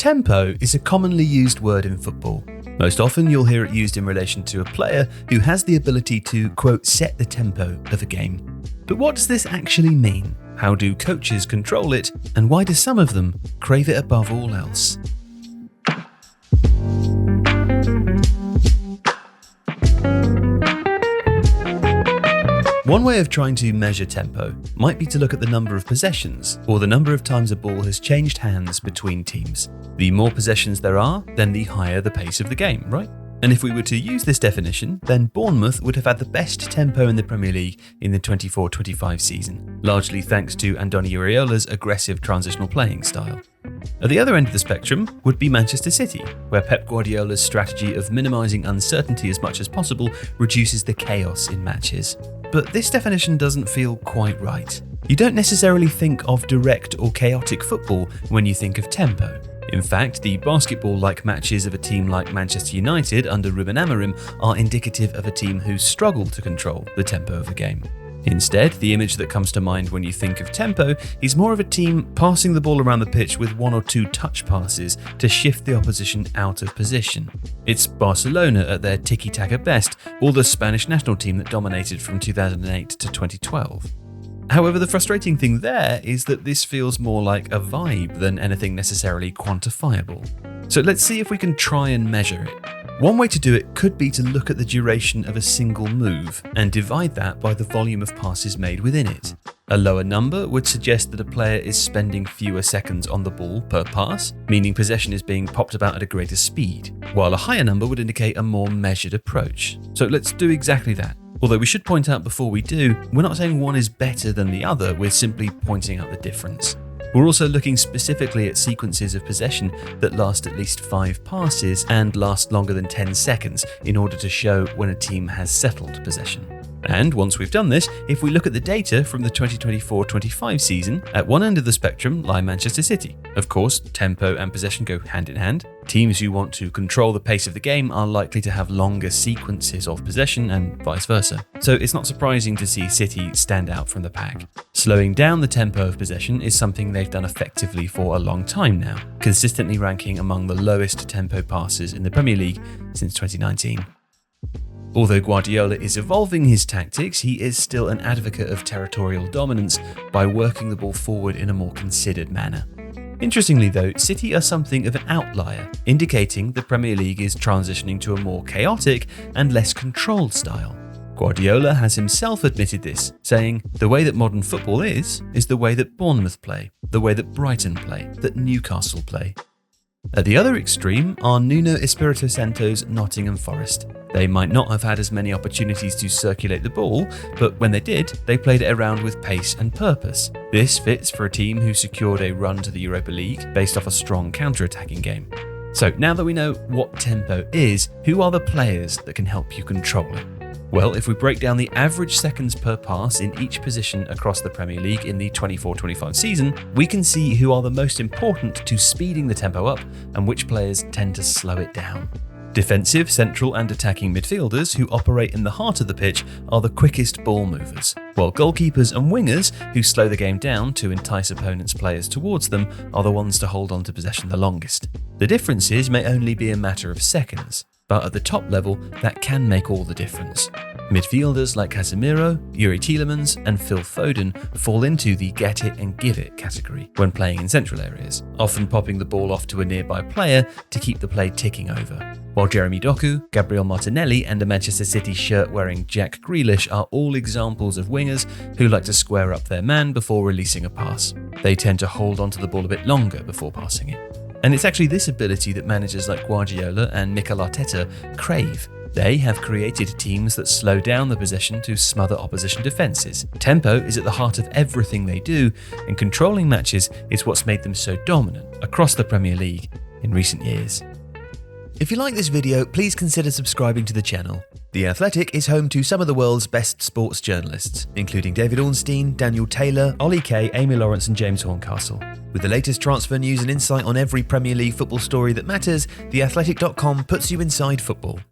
Tempo is a commonly used word in football. Most often you'll hear it used in relation to a player who has the ability to, quote, set the tempo of a game. But what does this actually mean? How do coaches control it? And why do some of them crave it above all else? One way of trying to measure tempo might be to look at the number of possessions, or the number of times a ball has changed hands between teams. The more possessions there are, then the higher the pace of the game, right? And if we were to use this definition, then Bournemouth would have had the best tempo in the Premier League in the 24-25 season, largely thanks to Andoni Iraola's aggressive transitional playing style. At the other end of the spectrum would be Manchester City, where Pep Guardiola's strategy of minimising uncertainty as much as possible reduces the chaos in matches. But this definition doesn't feel quite right. You don't necessarily think of direct or chaotic football when you think of tempo. In fact, the basketball-like matches of a team like Manchester United under Ruben Amorim are indicative of a team who struggle to control the tempo of a game. Instead, the image that comes to mind when you think of tempo is more of a team passing the ball around the pitch with one or two touch passes to shift the opposition out of position. It's Barcelona at their tiki-taka best, or the Spanish national team that dominated from 2008 to 2012. However, the frustrating thing there is that this feels more like a vibe than anything necessarily quantifiable. So let's see if we can try and measure it. One way to do it could be to look at the duration of a single move and divide that by the volume of passes made within it. A lower number would suggest that a player is spending fewer seconds on the ball per pass, meaning possession is being popped about at a greater speed, while a higher number would indicate a more measured approach. So let's do exactly that. Although we should point out before we do, we're not saying one is better than the other, we're simply pointing out the difference. We're also looking specifically at sequences of possession that last at least 5 passes and last longer than 10 seconds in order to show when a team has settled possession. And once we've done this, if we look at the data from the 2024-25 season, at one end of the spectrum lie Manchester City. Of course, tempo and possession go hand in hand. Teams who want to control the pace of the game are likely to have longer sequences of possession and vice versa. So it's not surprising to see City stand out from the pack. Slowing down the tempo of possession is something they've done effectively for a long time now, consistently ranking among the lowest tempo passes in the Premier League since 2019. Although Guardiola is evolving his tactics, he is still an advocate of territorial dominance by working the ball forward in a more considered manner. Interestingly though, City are something of an outlier, indicating the Premier League is transitioning to a more chaotic and less controlled style. Guardiola has himself admitted this, saying, "The way that modern football is the way that Bournemouth play, the way that Brighton play, that Newcastle play." At the other extreme are Nuno Espirito Santo's Nottingham Forest. They might not have had as many opportunities to circulate the ball, but when they did, they played it around with pace and purpose. This fits for a team who secured a run to the Europa League based off a strong counter-attacking game. So now that we know what tempo is, who are the players that can help you control it? Well, if we break down the average seconds per pass in each position across the Premier League in the 24-25 season, we can see who are the most important to speeding the tempo up and which players tend to slow it down. Defensive, central and attacking midfielders who operate in the heart of the pitch are the quickest ball movers, while goalkeepers and wingers who slow the game down to entice opponents' players towards them are the ones to hold on to possession the longest. The differences may only be a matter of seconds, but at the top level, that can make all the difference. Midfielders like Casemiro, Yuri Tielemans and Phil Foden fall into the get it and give it category when playing in central areas, often popping the ball off to a nearby player to keep the play ticking over. While Jeremy Doku, Gabriel Martinelli and a Manchester City shirt-wearing Jack Grealish are all examples of wingers who like to square up their man before releasing a pass. They tend to hold onto the ball a bit longer before passing it. And it's actually this ability that managers like Guardiola and Mikel Arteta crave. They have created teams that slow down the possession to smother opposition defences. Tempo is at the heart of everything they do, and controlling matches is what's made them so dominant across the Premier League in recent years. If you like this video, please consider subscribing to the channel. The Athletic is home to some of the world's best sports journalists, including David Ornstein, Daniel Taylor, Ollie Kay, Amy Lawrence and James Horncastle. With the latest transfer news and insight on every Premier League football story that matters, theathletic.com puts you inside football.